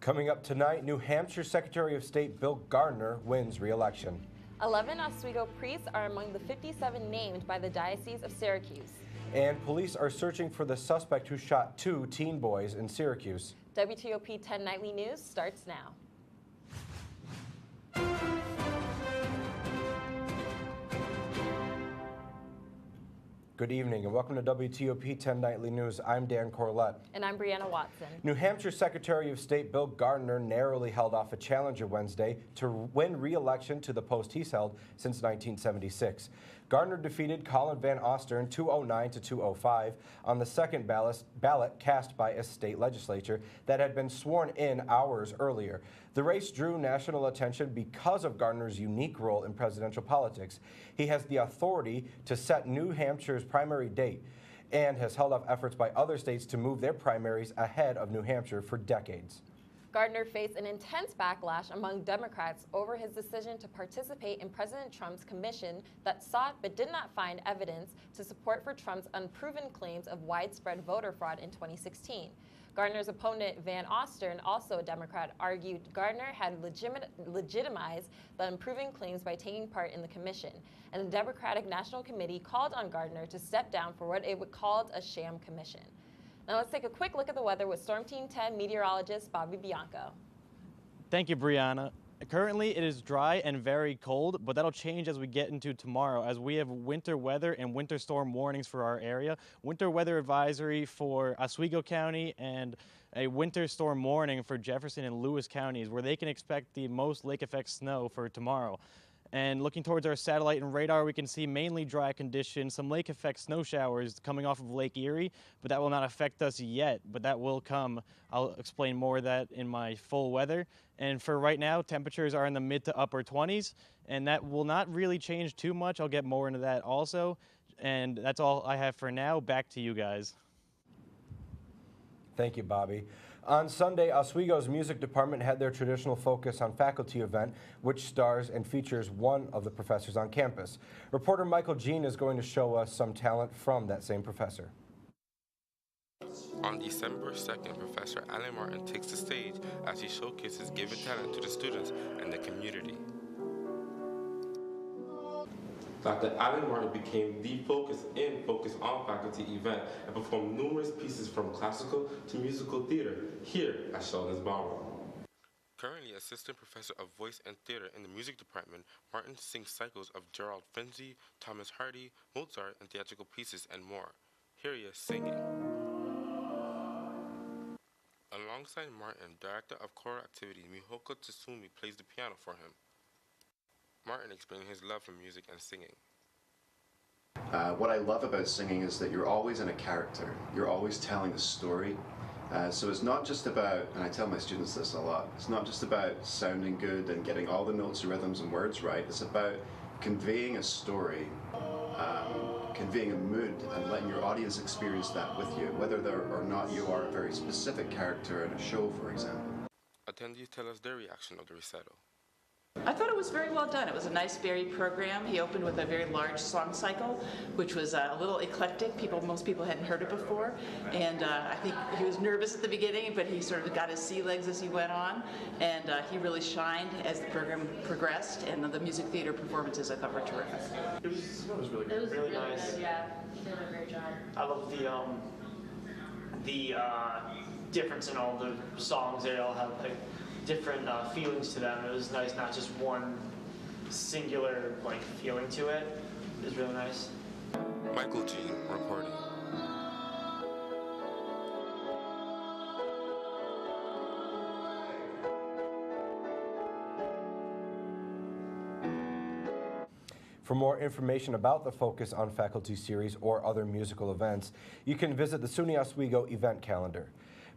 Coming up tonight, New Hampshire Secretary of State Bill Gardner wins re-election. 11 Oswego priests are among the 57 named by the Diocese of Syracuse. And police are searching for the suspect who shot 2 teen boys in Syracuse. WTOP 10 Nightly News starts now. Good evening and welcome to WTOP 10 Nightly News. I'm Dan Corlett. And I'm Brianna Watson. New Hampshire Secretary of State Bill Gardner narrowly held off a challenger Wednesday to win re-election to the post he's held since 1976. Gardner defeated Colin Van Ostern 209 to 205 on the second ballot cast by a state legislature that had been sworn in hours earlier. The race drew national attention because of Gardner's unique role in presidential politics. He has the authority to set New Hampshire's primary date and has held off efforts by other states to move their primaries ahead of New Hampshire for decades. Gardner faced an intense backlash among Democrats over his decision to participate in President Trump's commission that sought but did not find evidence to support for Trump's unproven claims of widespread voter fraud in 2016. Gardner's opponent, Van Ostern, also a Democrat, argued Gardner had legitimized the unproven claims by taking part in the commission, and the Democratic National Committee called on Gardner to step down for what it called a sham commission. Now let's take a quick look at the weather with Storm Team 10 meteorologist Bobby Bianco. Thank you, Brianna. Currently, it is dry and very cold, but that'll change as we get into tomorrow, as we have winter weather and winter storm warnings for our area, winter weather advisory for Oswego County, and a winter storm warning for Jefferson and Lewis counties, where they can expect the most lake effect snow for tomorrow. And looking towards our satellite and radar, we can see mainly dry conditions, some lake effect snow showers coming off of Lake Erie, but that will not affect us yet, but that will come. I'll explain more of that in my full weather. And for right now, temperatures are in the mid to upper 20s, and that will not really change too much. I'll get more into that also. And that's all I have for now. Back to you guys. Thank you, Bobby. On Sunday, Oswego's music department had their traditional Focus on Faculty event, which stars and features one of the professors on campus. Reporter Michael Jean is going to show us some talent from that same professor. On December 2nd, Professor Alan Martin takes the stage as he showcases given talent to the students and the community. Dr. Alan Martin became the Focus on Faculty event and performed numerous pieces from classical to musical theater here at Sheldon's Ballroom. Currently Assistant Professor of Voice and Theater in the Music Department, Martin sings cycles of Gerald Finzi, Thomas Hardy, Mozart, and theatrical pieces and more. Here he is singing. Alongside Martin, Director of Choral Activity Mihoka Tsutsumi plays the piano for him. Martin explained his love for music and singing. What I love about singing is that you're always in a character. You're always telling a story. So it's not just about, and I tell my students this a lot, it's not just about sounding good and getting all the notes, rhythms, and words right. It's about conveying a story, conveying a mood, and letting your audience experience that with you, whether or not you are a very specific character in a show, for example. Attendees tell us their reaction of the recital. I thought it was very well done. It was a nice, varied program. He opened with a very large song cycle, which was a little eclectic. Most people hadn't heard it before, and I think he was nervous at the beginning, but he sort of got his sea legs as he went on, and he really shined as the program progressed, and the music theater performances I thought were terrific. It was really good. It was really nice. Good, yeah, he did a great job. I love the difference in all the songs. They all have like different feelings to them. It was nice, not just one singular feeling to it. It was really nice. Michael Jean reporting. For more information about the Focus on Faculty series or other musical events, you can visit the SUNY Oswego event calendar.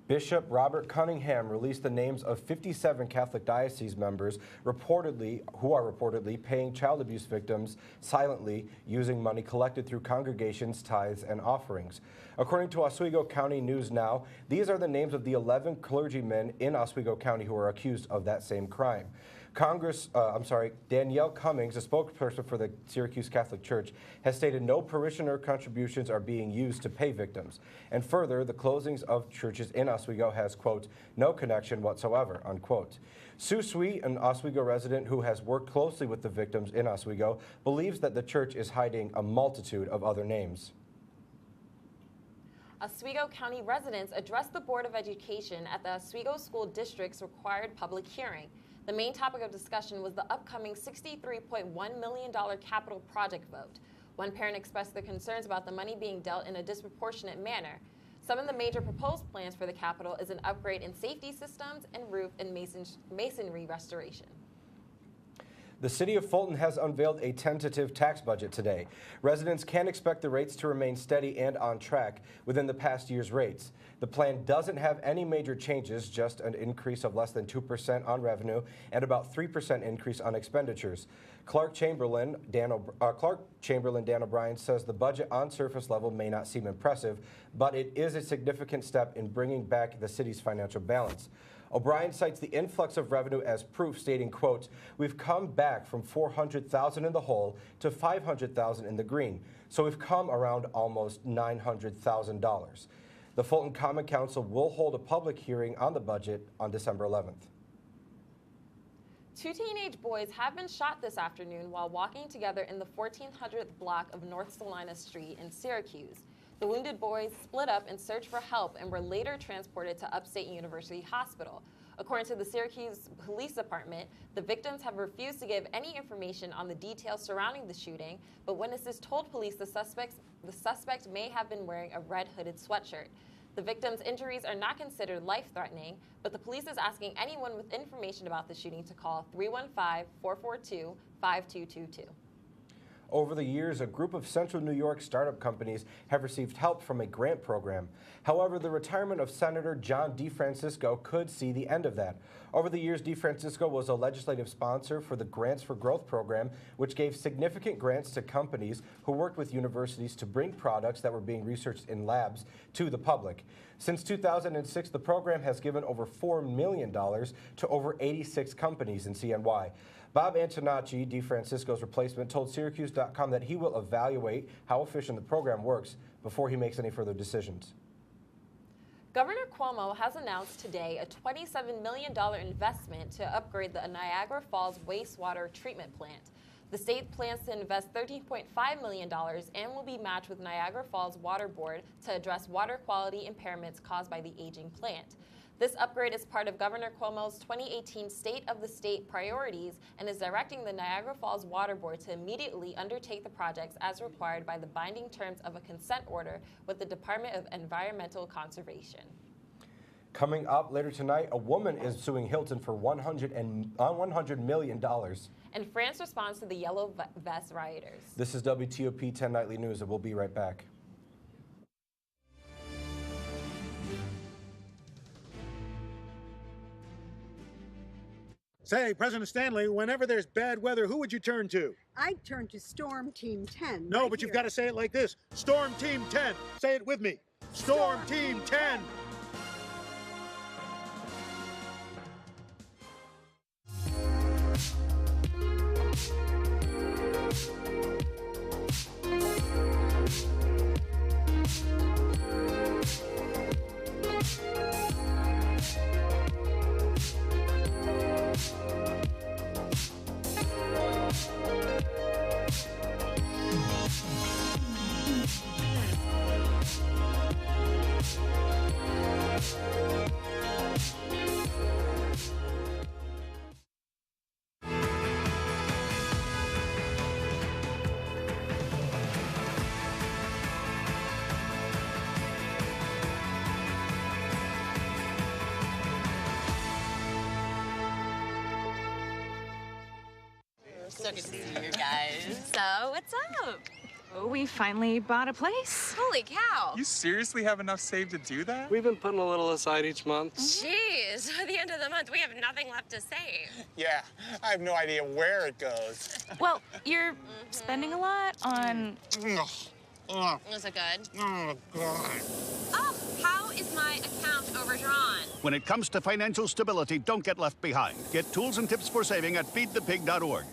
Bishop Robert Cunningham released the names of 57 Catholic diocese members who are reportedly paying child abuse victims silently using money collected through congregations, tithes, and offerings. According to Oswego County News Now, these are the names of the 11 clergymen in Oswego County who are accused of that same crime. Danielle Cummings, a spokesperson for the Syracuse Catholic Church, has stated no parishioner contributions are being used to pay victims. And further, the closings of churches in Oswego has, quote, no connection whatsoever, unquote. Sue Sweet, an Oswego resident who has worked closely with the victims in Oswego, believes that the church is hiding a multitude of other names. Oswego County residents addressed the Board of Education at the Oswego School District's required public hearing. The main topic of discussion was the upcoming $63.1 million capital project vote. One parent expressed their concerns about the money being dealt in a disproportionate manner. Some of the major proposed plans for the capital is an upgrade in safety systems and roof and masonry restoration. The City of Fulton has unveiled a tentative tax budget today. Residents can expect the rates to remain steady and on track within the past year's rates. The plan doesn't have any major changes, just an increase of less than 2% on revenue and about 3% increase on expenditures. Clark Chamberlain Dan O'Brien says the budget on surface level may not seem impressive, but it is a significant step in bringing back the city's financial balance. O'Brien cites the influx of revenue as proof, stating, quote, we've come back from $400,000 in the hole to $500,000 in the green, so we've come around almost $900,000. The Fulton Common Council will hold a public hearing on the budget on December 11th. Two teenage boys have been shot this afternoon while walking together in the 1400th block of North Salina Street in Syracuse. The wounded boys split up in search for help and were later transported to Upstate University Hospital. According to the Syracuse Police Department, the victims have refused to give any information on the details surrounding the shooting, but witnesses told police the suspect may have been wearing a red hooded sweatshirt. The victims' injuries are not considered life-threatening, but the police is asking anyone with information about the shooting to call 315-442-5222. Over the years, a group of Central New York startup companies have received help from a grant program. However, the retirement of Senator John DeFrancisco could see the end of that. Over the years, DeFrancisco was a legislative sponsor for the Grants for Growth program, which gave significant grants to companies who worked with universities to bring products that were being researched in labs to the public. Since 2006, the program has given over $4 million to over 86 companies in CNY. Bob Antonacci, DeFrancisco's replacement, told Syracuse.com that he will evaluate how efficient the program works before he makes any further decisions. Governor Cuomo has announced today a $27 million investment to upgrade the Niagara Falls wastewater treatment plant. The state plans to invest $13.5 million and will be matched with Niagara Falls Water Board to address water quality impairments caused by the aging plant. This upgrade is part of Governor Cuomo's 2018 State of the State priorities and is directing the Niagara Falls Water Board to immediately undertake the projects as required by the binding terms of a consent order with the Department of Environmental Conservation. Coming up later tonight, a woman is suing Hilton for $100 million. And France responds to the Yellow Vest rioters. This is WTOP 10 Nightly News, and we'll be right back. Say, President Stanley, whenever there's bad weather, who would you turn to? I'd turn to Storm Team 10. No, but you've got to say it like this. Storm Team 10. Say it with me. Storm Team 10. So good to see you guys. So, what's up? Oh, we finally bought a place. Holy cow. You seriously have enough saved to do that? We've been putting a little aside each month. Jeez, at the end of the month, we have nothing left to save. Yeah, I have no idea where it goes. Well, you're spending a lot on... Oh, Was it good? oh God. Oh, how is my account overdrawn? When it comes to financial stability, don't get left behind. Get tools and tips for saving at feedthepig.org.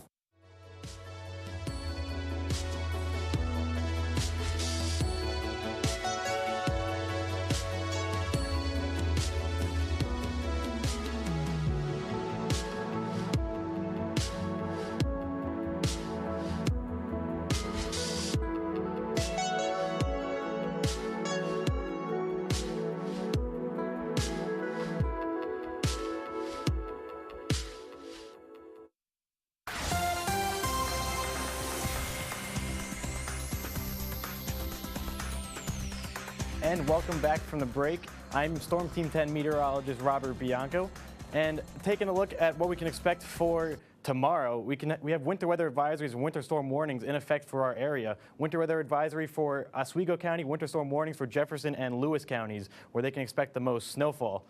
And welcome back from the break. I'm Storm Team 10 meteorologist Robert Bianco, and taking a look at what we can expect for tomorrow. We have winter weather advisories and winter storm warnings in effect for our area. Winter weather advisory for Oswego County, winter storm warnings for Jefferson and Lewis counties, where they can expect the most snowfall.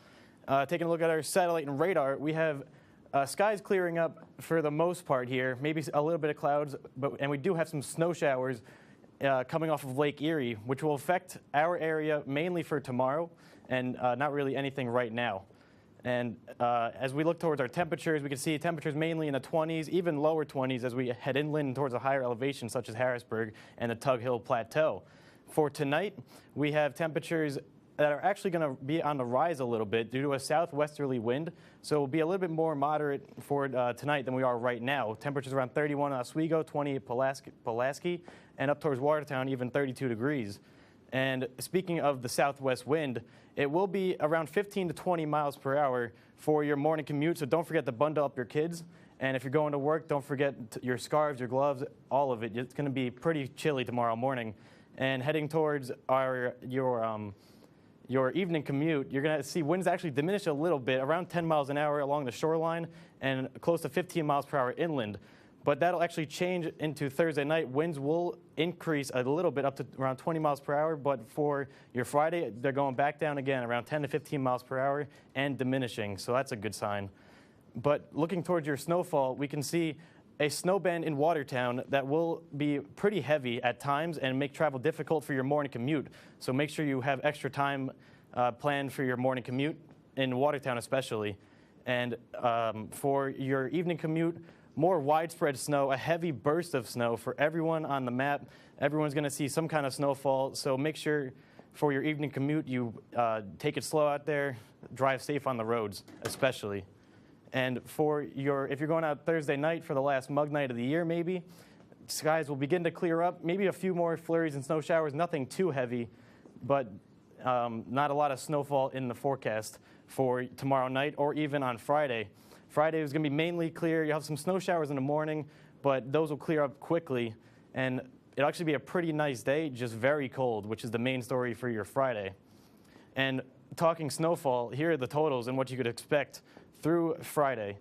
Taking a look at our satellite and radar, we have skies clearing up for the most part here, maybe a little bit of clouds, and we do have some snow showers coming off of Lake Erie, which will affect our area mainly for tomorrow and not really anything right now. And as we look towards our temperatures, we can see temperatures mainly in the 20s, even lower 20s as we head inland towards a higher elevation such as Harrisburg and the Tug Hill Plateau. For tonight, we have temperatures that are actually going to be on the rise a little bit due to a southwesterly wind. So we'll be a little bit more moderate for tonight than we are right now. Temperatures around 31 in Oswego, 28 Pulaski, and up towards Watertown, even 32 degrees. And speaking of the southwest wind, it will be around 15 to 20 miles per hour for your morning commute. So don't forget to bundle up your kids. And if you're going to work, don't forget your scarves, your gloves, all of it. It's going to be pretty chilly tomorrow morning. And heading towards your evening commute, you're going to see winds actually diminish a little bit, around 10 miles an hour along the shoreline and close to 15 miles per hour inland. But that'll actually change into Thursday night. Winds will increase a little bit up to around 20 miles per hour. But for your Friday, they're going back down again, around 10 to 15 miles per hour and diminishing. So that's a good sign. But looking towards your snowfall, we can see a snow band in Watertown that will be pretty heavy at times and make travel difficult for your morning commute. So make sure you have extra time planned for your morning commute, in Watertown especially. And for your evening commute, more widespread snow, a heavy burst of snow for everyone on the map. Everyone's going to see some kind of snowfall, so make sure for your evening commute you take it slow out there, drive safe on the roads especially. And for if you're going out Thursday night for the last mug night of the year maybe, skies will begin to clear up, maybe a few more flurries and snow showers, nothing too heavy, but not a lot of snowfall in the forecast for tomorrow night or even on Friday. Friday is going to be mainly clear. You'll have some snow showers in the morning, but those will clear up quickly. And it'll actually be a pretty nice day, just very cold, which is the main story for your Friday. And talking snowfall, here are the totals and what you could expect through Friday.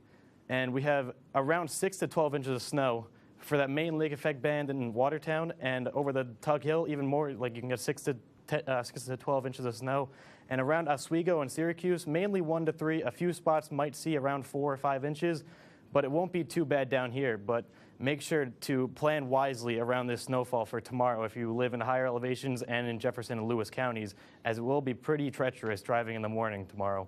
And we have around 6 to 12 inches of snow for that main lake effect band in Watertown, and over the Tug Hill, even more, like you can get 6 to 12 inches of snow. And around Oswego and Syracuse, mainly 1 to 3. A few spots might see around 4 or 5 inches, but it won't be too bad down here. But make sure to plan wisely around this snowfall for tomorrow if you live in higher elevations and in Jefferson and Lewis counties, as it will be pretty treacherous driving in the morning tomorrow.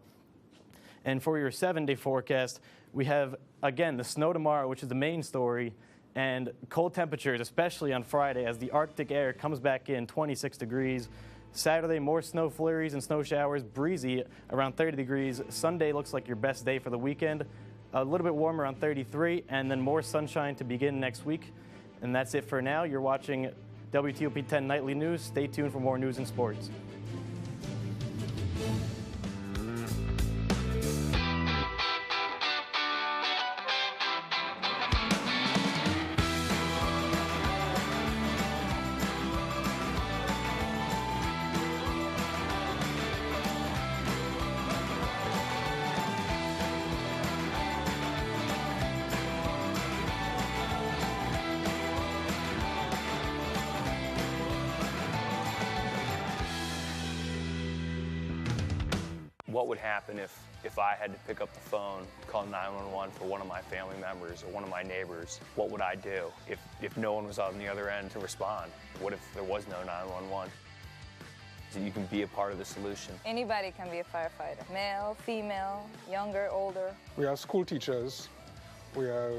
And for your 7-day forecast, we have, again, the snow tomorrow, which is the main story, and cold temperatures, especially on Friday, as the Arctic air comes back in, 26 degrees. Saturday, more snow flurries and snow showers, breezy, around 30 degrees. Sunday looks like your best day for the weekend. A little bit warmer, around 33, and then more sunshine to begin next week. And that's it for now. You're watching WTOP 10 Nightly News. Stay tuned for more news and sports. what would happen if I had to pick up the phone, call 911 for one of my family members or one of my neighbors? What would I do if no one was on the other end to respond? What if there was no 911? So you can be a part of the solution. Anybody can be a firefighter. Male, female, younger, older. We have school teachers. We have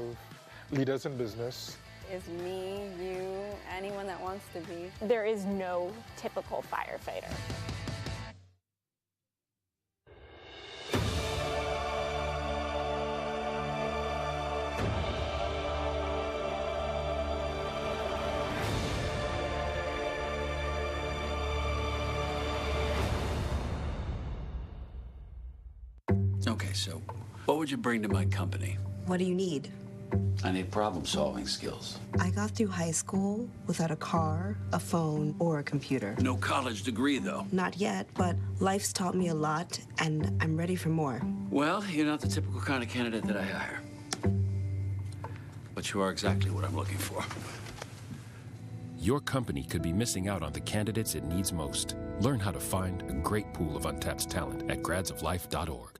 leaders in business. Is me, you, anyone that wants to be. There is no typical firefighter. Okay, so what would you bring to my company? What do you need? I need problem-solving skills. I got through high school without a car, a phone, or a computer. No college degree, though. Not yet, but life's taught me a lot, and I'm ready for more. Well, you're not the typical kind of candidate that I hire. But you are exactly what I'm looking for. Your company could be missing out on the candidates it needs most. Learn how to find a great pool of untapped talent at gradsoflife.org.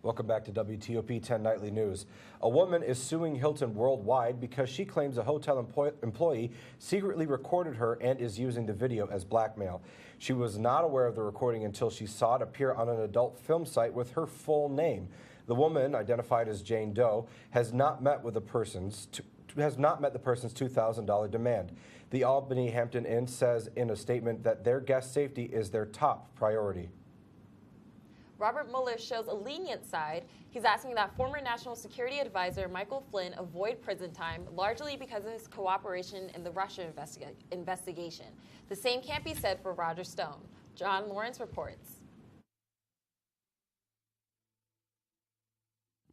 Welcome back to WTOP 10 Nightly News. A woman is suing Hilton Worldwide because she claims a hotel employee secretly recorded her and is using the video as blackmail. She was not aware of the recording until she saw it appear on an adult film site with her full name. The woman, identified as Jane Doe, has not met the person's $2,000 demand. The Albany Hampton Inn says in a statement that their guest safety is their top priority. Robert Mueller shows a lenient side. He's asking that former National Security Advisor Michael Flynn avoid prison time, largely because of his cooperation in the Russia investigation. The same can't be said for Roger Stone. John Lawrence reports.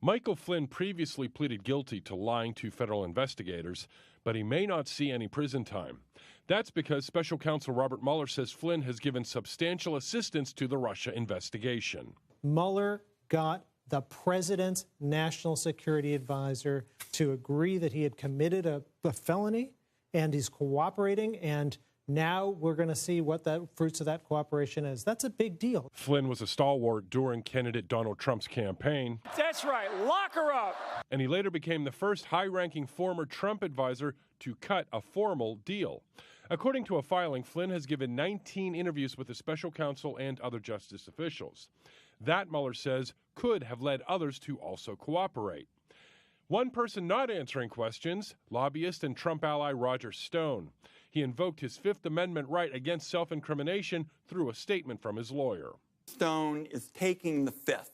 Michael Flynn previously pleaded guilty to lying to federal investigators, but he may not see any prison time. That's because Special Counsel Robert Mueller says Flynn has given substantial assistance to the Russia investigation. Mueller got the president's national security advisor to agree that he had committed a felony, and he's cooperating, and now we're going to see what the fruits of that cooperation is. That's a big deal. Flynn was a stalwart during candidate Donald Trump's campaign. That's right, lock her up! And he later became the first high-ranking former Trump advisor to cut a formal deal. According to a filing, Flynn has given 19 interviews with the special counsel and other justice officials. That, Mueller says, could have led others to also cooperate. One person not answering questions, lobbyist and Trump ally Roger Stone. He invoked his Fifth Amendment right against self-incrimination through a statement from his lawyer. Stone is taking the Fifth,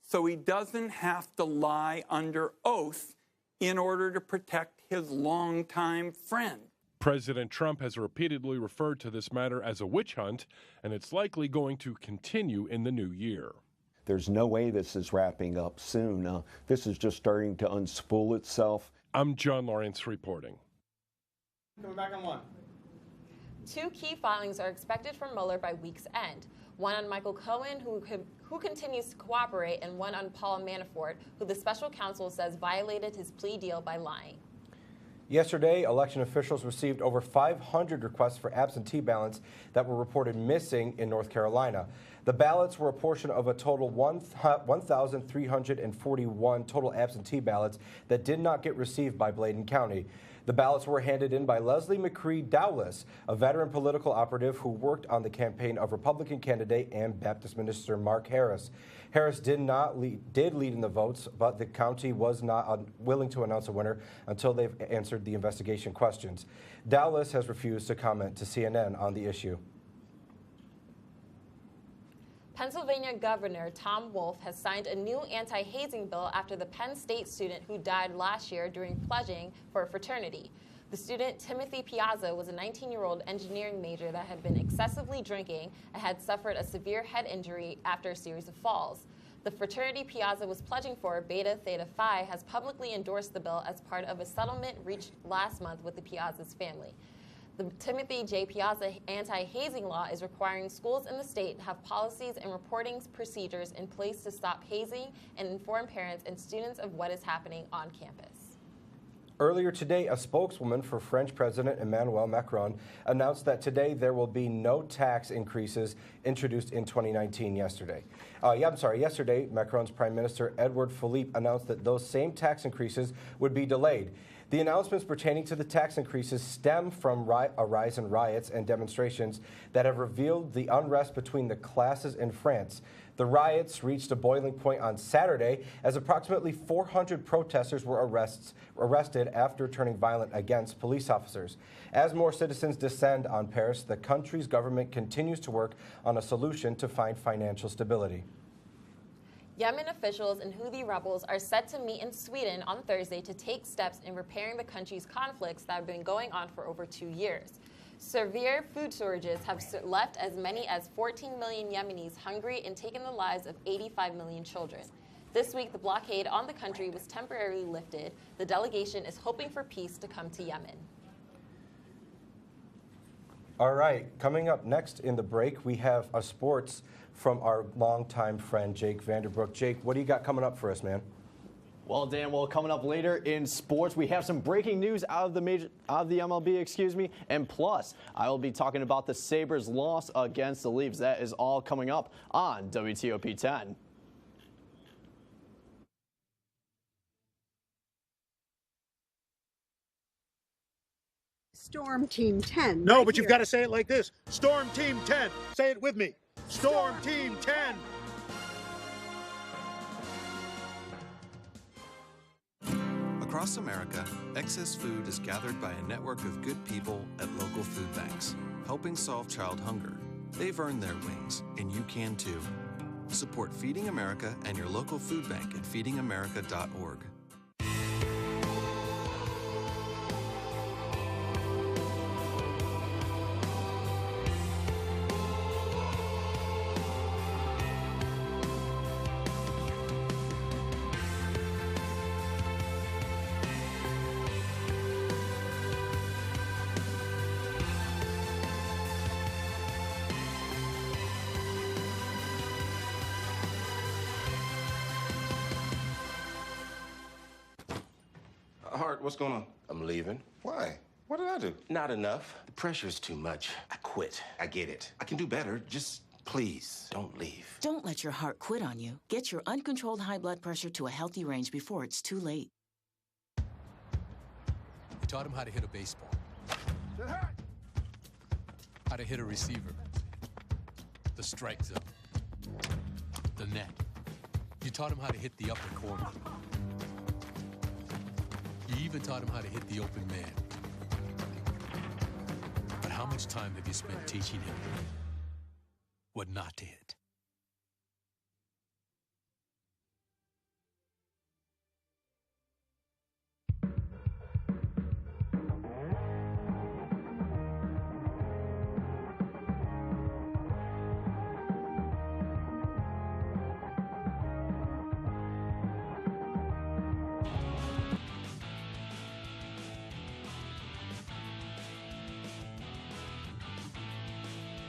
so he doesn't have to lie under oath in order to protect his longtime friend. President Trump has repeatedly referred to this matter as a witch hunt, and it's likely going to continue in the new year. There's no way this is wrapping up soon. This is just starting to unspool itself. I'm John Lawrence reporting. Coming back on one. Two key filings are expected from Mueller by week's end. One on Michael Cohen, who continues to cooperate, and one on Paul Manafort, who the special counsel says violated his plea deal by lying. Yesterday, election officials received over 500 requests for absentee ballots that were reported missing in North Carolina. The ballots were a portion of a total 1,341 total absentee ballots that did not get received by Bladen County. The ballots were handed in by Leslie McCree Dowless, a veteran political operative who worked on the campaign of Republican candidate and Baptist minister Mark Harris. Harris did lead in the votes, but the county was not willing to announce a winner until they've answered the investigation questions. Dowless has refused to comment to CNN on the issue. Pennsylvania Governor Tom Wolf has signed a new anti-hazing bill after the Penn State student who died last year during pledging for a fraternity. The student, Timothy Piazza, was a 19-year-old engineering major that had been excessively drinking and had suffered a severe head injury after a series of falls. The fraternity Piazza was pledging for, Beta Theta Phi, has publicly endorsed the bill as part of a settlement reached last month with the Piazza's family. The Timothy J. Piazza anti-hazing law is requiring schools in the state to have policies and reporting procedures in place to stop hazing and inform parents and students of what is happening on campus. Earlier today, a spokeswoman for French President Emmanuel Macron announced that today there will be no tax increases introduced in 2019 yesterday. Yesterday, Macron's Prime Minister Edouard Philippe announced that those same tax increases would be delayed. The announcements pertaining to the tax increases stem from a rise in riots and demonstrations that have revealed the unrest between the classes in France. The riots reached a boiling point on Saturday as approximately 400 protesters were arrested after turning violent against police officers. As more citizens descend on Paris, the country's government continues to work on a solution to find financial stability. Yemen officials and Houthi rebels are set to meet in Sweden on Thursday to take steps in repairing the country's conflicts that have been going on for over 2 years. Severe food shortages have left as many as 14 million Yemenis hungry and taken the lives of 85 million children. This week, the blockade on the country was temporarily lifted. The delegation is hoping for peace to come to Yemen. All right, coming up next in the break, we have a sports from our longtime friend, Jake Vanderbrook. Jake, what do you got coming up for us, man? Well, Dan, coming up later in sports, we have some breaking news out of the MLB, and plus, I will be talking about the Sabres' loss against the Leafs. That is all coming up on WTOP 10. Storm Team 10. No, but you've got to say it like this. Storm Team 10. Say it with me. Storm Team 10. Across America, excess food is gathered by a network of good people at local food banks, helping solve child hunger. They've earned their wings, and you can too. Support Feeding America and your local food bank at feedingamerica.org. Hart, what's going on? I'm leaving. Why? What did I do? Not enough. The pressure's too much. I quit. I get it. I can do better. Just please don't leave. Don't let your heart quit on you. Get your uncontrolled high blood pressure to a healthy range before it's too late. We taught him how to hit a baseball, how to hit a receiver, the strike zone, the net. You taught him how to hit the upper corner. You even taught him how to hit the open man. But how much time have you spent teaching him what not to hit?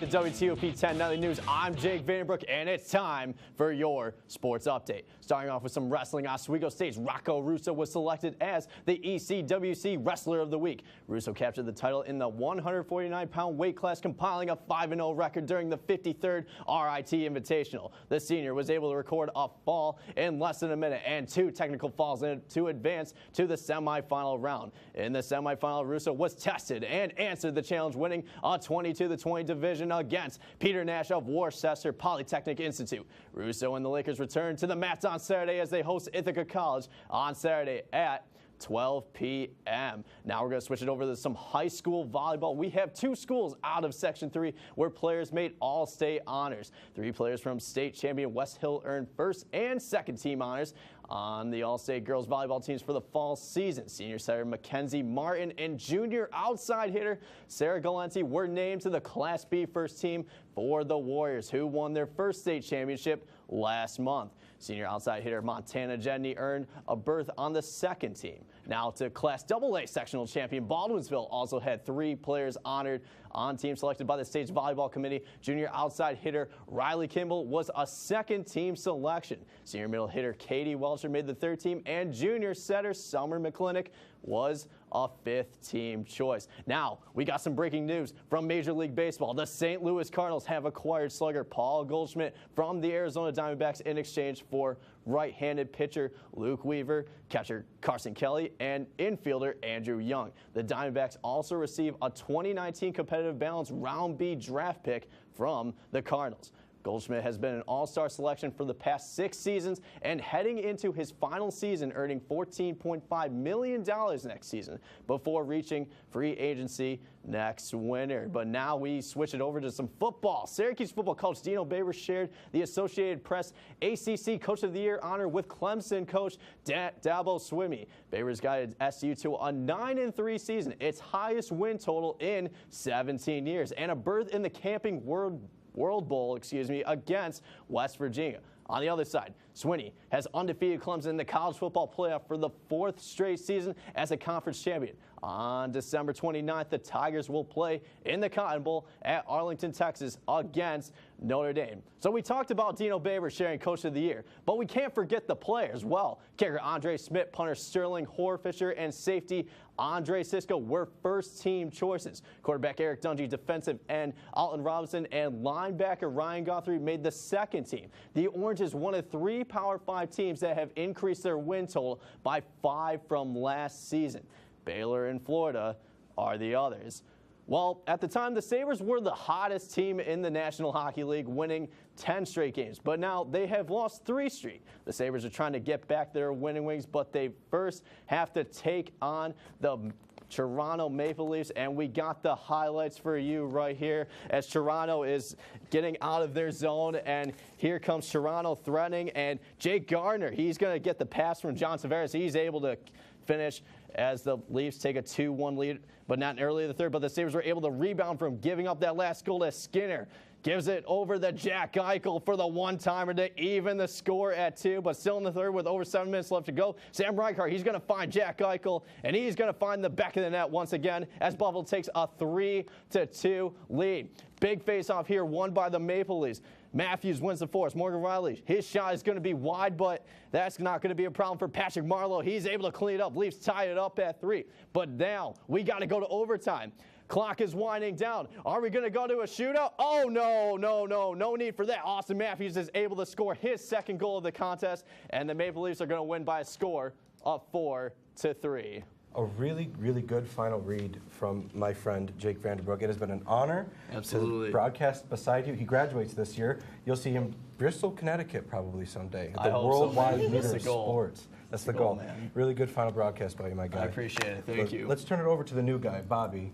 The WTOP 10 Nightly News. I'm Jake Vanderbrook, and it's time for your sports update. Starting off with some wrestling, Oswego State's Rocco Russo was selected as the ECWC Wrestler of the Week. Russo captured the title in the 149-pound weight class, compiling a 5-0 record during the 53rd RIT Invitational. The senior was able to record a fall in less than a minute and 2 technical falls to advance to the semifinal round. In the semifinal, Russo was tested and answered the challenge, winning a 20-20 division against Peter Nash of Worcester Polytechnic Institute. Russo and the Lakers return to the mats on Saturday as they host Ithaca College on Saturday at 12 p.m. Now we're going to switch it over to some high school volleyball. We have 2 schools out of Section 3 where players made all-state honors. 3 players from state champion West Hill earned first and second team honors on the all-state girls volleyball teams for the fall season. Senior setter Mackenzie Martin and junior outside hitter Sarah Galenti were named to the Class B first team for the Warriors, who won their first state championship last month. Senior outside hitter Montana Jenny earned a berth on the second team. Now to Class AA sectional champion Baldwinsville also had 3 players honored on team selected by the state's volleyball committee. Junior outside hitter Riley Kimball was a second team selection. Senior middle hitter Katie Welcher made the 3rd team, and junior setter Summer McClintock was a 5th team choice. Now, we got some breaking news from Major League Baseball. The St. Louis Cardinals have acquired slugger Paul Goldschmidt from the Arizona Diamondbacks in exchange for right-handed pitcher Luke Weaver, catcher Carson Kelly, and infielder Andrew Young. The Diamondbacks also receive a 2019 competitive balance round B draft pick from the Cardinals. Goldschmidt has been an all-star selection for the past 6 seasons and heading into his final season earning $14.5 million next season before reaching free agency next winter. But now we switch it over to some football. Syracuse football coach Dino Babers shared the Associated Press ACC Coach of the Year honor with Clemson coach Dabo Swinney. Babers guided SU to a 9-3 season, its highest win total in 17 years, and a berth in the Camping World Bowl, against West Virginia. On the other side, Swinney has undefeated Clemson in the college football playoff for the 4th straight season as a conference champion. On December 29th, the Tigers will play in the Cotton Bowl at Arlington, Texas against Notre Dame. So we talked about Dino Babers sharing Coach of the Year, but we can't forget the players. Well, kicker Andre Smith, punter Sterling Horfisher, and safety Andre Sisco were 1st team choices. Quarterback Eric Dungy, defensive end Alton Robinson, and linebacker Ryan Guthrie made the 2nd team. The Orange is one of 3 Power 5 teams that have increased their win total by 5 from last season. Baylor and Florida are the others. Well, at the time, the Sabres were the hottest team in the National Hockey League, winning 10 straight games. But now they have lost 3 straight. The Sabres are trying to get back their winning wings, but they first have to take on the Toronto Maple Leafs, and we got the highlights for you right here as Toronto is getting out of their zone, and here comes Toronto threatening, and Jake Gardner, he's going to get the pass from John Tavares. He's able to finish as the Leafs take a 2-1 lead, but not early in the 3rd. But the Sabres were able to rebound from giving up that last goal as Skinner gives it over to Jack Eichel for the one-timer to even the score at 2. But still in the 3rd with over 7 minutes left to go, Sam Reinhart, he's going to find Jack Eichel, and he's going to find the back of the net once again as Buffalo takes a 3-2 lead. Big face-off here won by the Maple Leafs. Matthews wins the force. Morgan Riley, his shot is going to be wide, but that's not going to be a problem for Patrick Marleau. He's able to clean it up. Leafs tie it up at 3. But now we got to go to overtime. Clock is winding down. Are we going to go to a shootout? Oh, no need for that. Austin Matthews is able to score his 2nd goal of the contest, and the Maple Leafs are going to win by a score of 4-3. A really, really good final read from my friend Jake Vanderbroek. It has been an honor to broadcast beside you. He graduates this year. You'll see him Bristol, Connecticut probably someday. The worldwide leader of sports. That's the goal. Man. Really good final broadcast by you, my guy. I appreciate it. Thank you. Let's turn it over to the new guy, Bobby.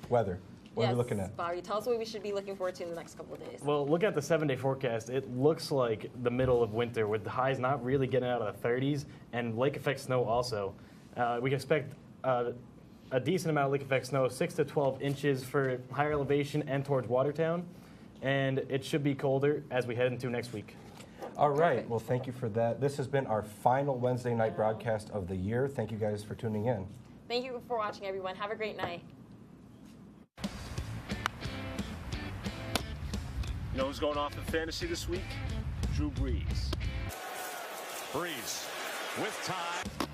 Weather. What are we looking at? Bobby, tell us what we should be looking forward to in the next couple of days. Well, look at the 7-day forecast. It looks like the middle of winter with the highs not really getting out of the 30s and lake effect snow also. We can expect a decent amount of lake effect snow, 6 to 12 inches for higher elevation and towards Watertown, and it should be colder as we head into next week. All right. Well, thank you for that. This has been our final Wednesday night broadcast of the year. Thank you guys for tuning in. Thank you for watching, everyone. Have a great night. You know who's going off in fantasy this week? Drew Brees. Brees with time.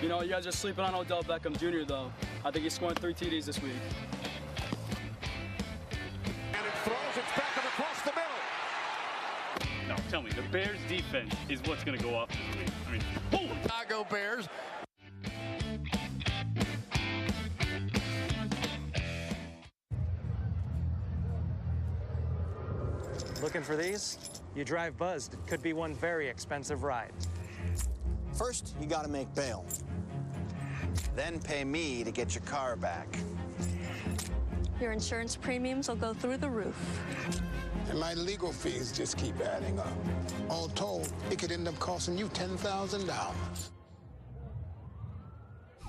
You know, you guys are sleeping on Odell Beckham Jr., though. I think he's scoring 3 TDs this week. And it throws it Beckham across the middle. No, tell me, the Bears' defense is what's going to go off this week. I mean, boom! Chicago Bears. Looking for these? You drive buzzed. Could be one very expensive ride. First, you gotta make bail. Then pay me to get your car back. Your insurance premiums will go through the roof. And my legal fees just keep adding up. All told, it could end up costing you $10,000.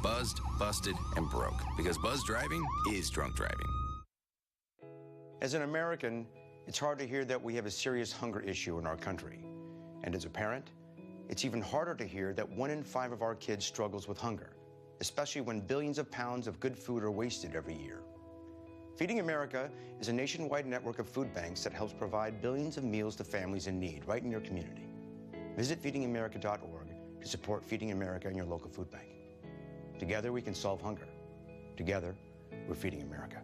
Buzzed, busted, and broke. Because buzz driving is drunk driving. As an American, it's hard to hear that we have a serious hunger issue in our country. And as a parent, It's even harder to hear that 1 in 5 of our kids struggles with hunger, especially when billions of pounds of good food are wasted every year. Feeding America is a nationwide network of food banks that helps provide billions of meals to families in need right in your community. Visit feedingamerica.org to support Feeding America and your local food bank. Together we can solve hunger. Together, we're Feeding America.